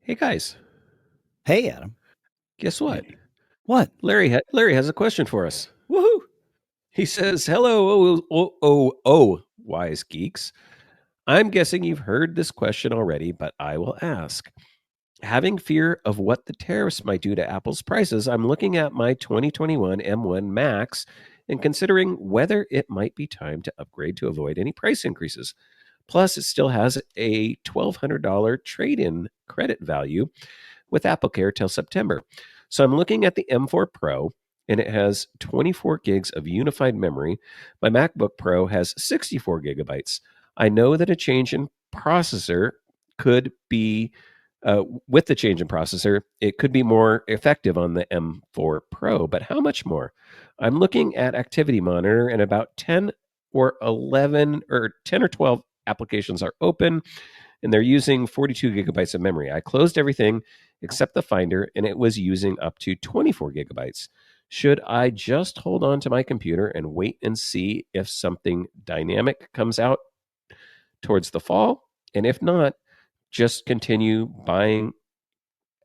Hey guys, Hey, Adam. guess what? Hey. What? Larry has a question for us. Woohoo! He says, "Hello, oh, wise geeks. I'm guessing you've heard this question already, but I will ask. Having fear of what the tariffs might do to Apple's prices, I'm looking at my 2021 M1 Max and considering whether it might be time to upgrade to avoid any price increases. Plus, it still has a $1,200 trade-in credit value with AppleCare till September. So I'm looking at the M4 Pro, and it has 24 gigs of unified memory. My MacBook Pro has 64 gigabytes. I know that a change in processor could be, with the change in processor, it could be more effective on the M4 Pro, but how much more? I'm looking at Activity Monitor, and about 10 or 11 or 10 or 12 applications are open and they're using 42 gigabytes of memory. I closed everything except the Finder, and it was using up to 24 gigabytes. Should I just hold on to my computer and wait and see if something dynamic comes out towards the fall? And if not, just continue buying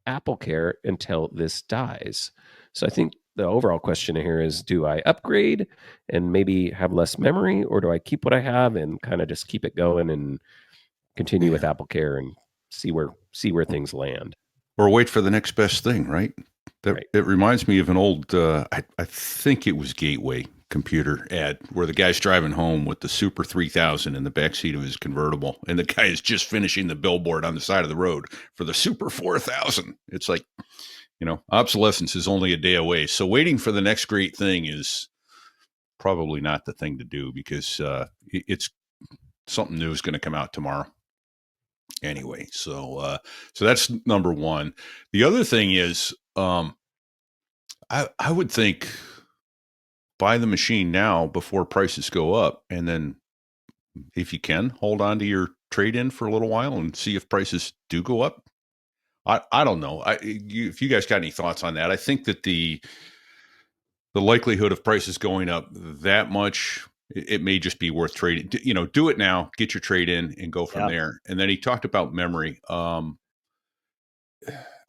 Apple Care until this dies. So I think the overall question here is, do I upgrade and maybe have less memory, or do I keep what I have and kind of just keep it going and continue with Yeah. Apple Care and see where things land? Or wait for the next best thing, right? That Right. it reminds me of an old, I think it was Gateway computer ad where the guy's driving home with the Super 3000 in the backseat of his convertible, and the guy is just finishing the billboard on the side of the road for the Super 4000. It's like, obsolescence is only a day away. So waiting for the next great thing is probably not the thing to do because it's something new is going to come out tomorrow. Anyway, so that's number one. The other thing is, I would think buy the machine now before prices go up, and then if you can hold on to your trade in for a little while and see if prices do go up. I don't know. If you guys got any thoughts on that, I think that the likelihood of prices going up that much, it may just be worth trading. Do it now, get your trade in, and go from Yeah. there. And then he talked about memory.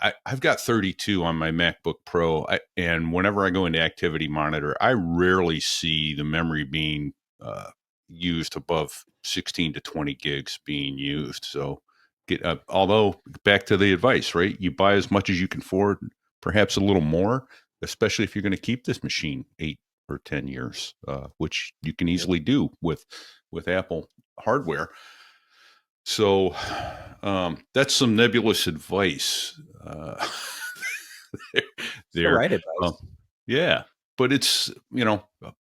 I've got 32 on my MacBook Pro, and whenever I go into Activity Monitor, I rarely see the memory being used above 16 to 20 gigs being used. So, although back to the advice, right? You buy as much as you can afford, perhaps a little more, especially if you're going to keep this machine 8 or 10 years, which you can Yep. easily do with Apple hardware. So that's some nebulous advice The there. right Uh, advice. yeah, but it's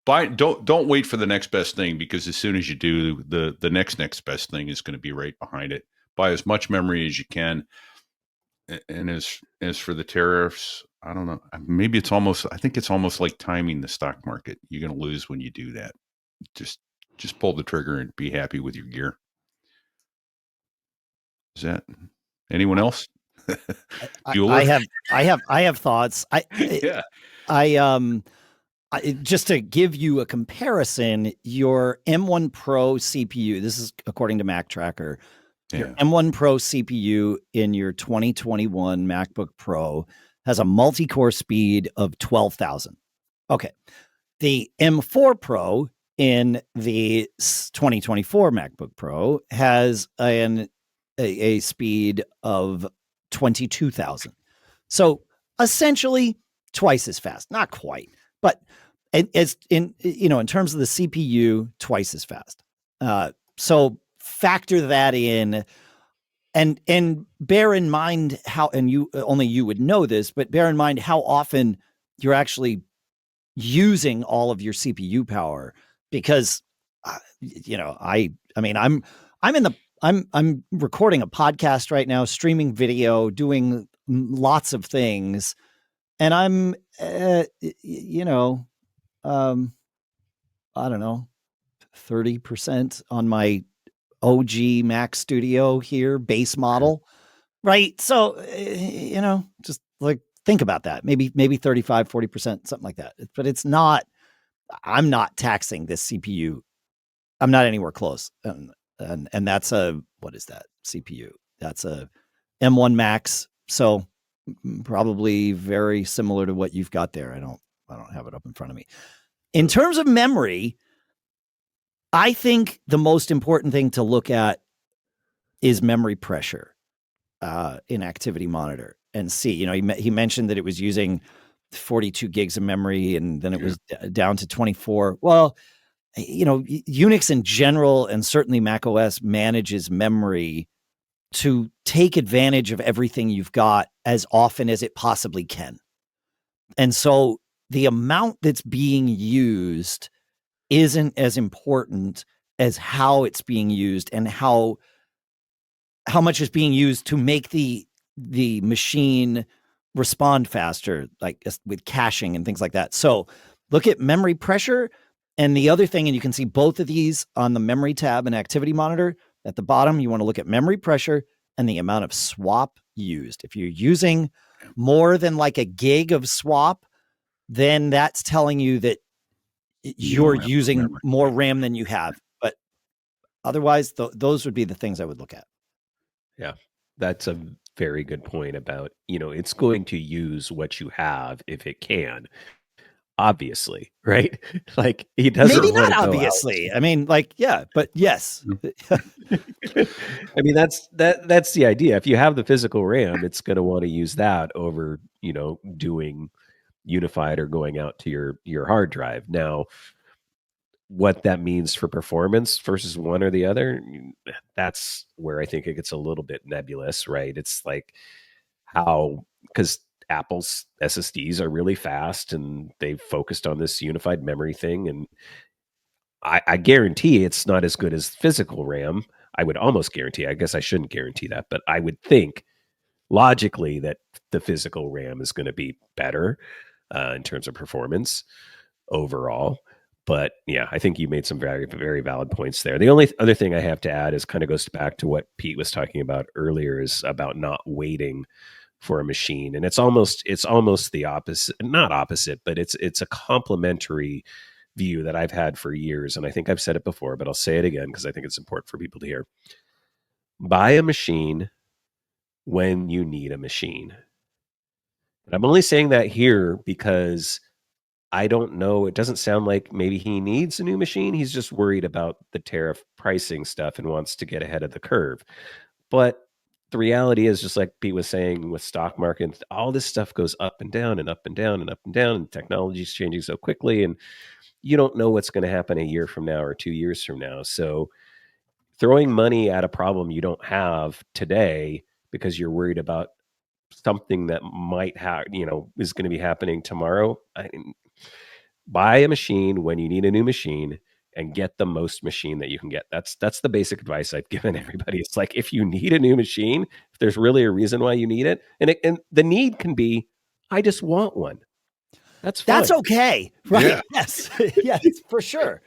buy don't wait for the next best thing, because as soon as you do, the next best thing is going to be right behind it. Buy as much memory as you can, and as for the tariffs, I don't know. Maybe I think it's almost like timing the stock market. You're going to lose when you do that. Just just pull the trigger and be happy with your gear. Is that anyone else? I, I Bueller? have I have thoughts. Yeah. I just to give you a comparison, your M1 Pro CPU, this is according to Mac Tracker, your Yeah. M1 Pro CPU in your 2021 MacBook Pro has a multi-core speed of 12,000. Okay. The M4 Pro in the 2024 MacBook Pro has a speed of 22,000. So essentially twice as fast. Not quite, but it's in terms of the CPU, twice as fast. So factor that in, and bear in mind how, and you would know this, but bear in mind how often you're actually using all of your CPU power, because I mean, I'm recording a podcast right now, streaming video, doing lots of things, and I'm um I don't know, 30% on my OG Mac Studio here, base model, right? So just like think about that. Maybe 35-40%, something like that. But it's not, I'm not taxing this CPU. I'm not anywhere close. And that's what is that CPU? That's a M1 Max So probably very similar to what you've got there. I don't have it up in front of me. In terms of memory, I think the most important thing to look at is memory pressure in Activity Monitor and see. You know, he mentioned that it was using 42 gigs of memory and then it was down to 24. Well, you know, Unix in general and certainly Mac OS manages memory to take advantage of everything you've got as often as it possibly can. And so the amount that's being used isn't as important as how it's being used and how much is being used to make the machine respond faster, like with caching and things like that. So look at memory pressure. And the other thing, and you can see both of these on the memory tab and Activity Monitor. At the bottom, you want to look at memory pressure and the amount of swap used. If you're using more than like a gig of swap, then that's telling you that you're using more RAM than you have. But otherwise, those would be the things I would look at. Yeah, that's a very good point about, you know, it's going to use what you have if it can. Obviously, right? Like he doesn't maybe not want to obviously. I mean, like, yeah, but yes. I mean, that's the idea. If you have the physical RAM, it's going to want to use that over, you know, doing unified or going out to your hard drive. Now, what that means for performance versus one or the other, that's where I think it gets a little bit nebulous, right? It's like how, because Apple's SSDs are really fast and they've focused on this unified memory thing. And I guarantee it's not as good as physical RAM. I would almost guarantee, I guess I shouldn't guarantee that, but I would think logically that the physical RAM is going to be better in terms of performance overall. But yeah, I think you made some very, very valid points there. The only other thing I have to add is kind of goes back to what Pete was talking about earlier, is about not waiting for a machine. And it's almost the opposite, not opposite, but it's a complementary view that I've had for years. And I think I've said it before, but I'll say it again because I think it's important for people to hear. Buy a machine when you need a machine. And I'm only saying that here because I don't know. It doesn't sound like maybe he needs a new machine. He's just worried about the tariff pricing stuff and wants to get ahead of the curve. But the reality is, just like Pete was saying with stock market, all this stuff goes up and down and up and down and up and down, and technology is changing so quickly, and you don't know what's going to happen a year from now or 2 years from now. So throwing money at a problem you don't have today because you're worried about something that might have, you know, is going to be happening tomorrow. Buy a machine when you need a new machine and get the most machine that you can get. That's the basic advice I've given everybody. It's like, if you need a new machine, if there's really a reason why you need it, and the need can be, I just want one. That's fine. That's okay, right? Yeah. Yes, yes, for sure.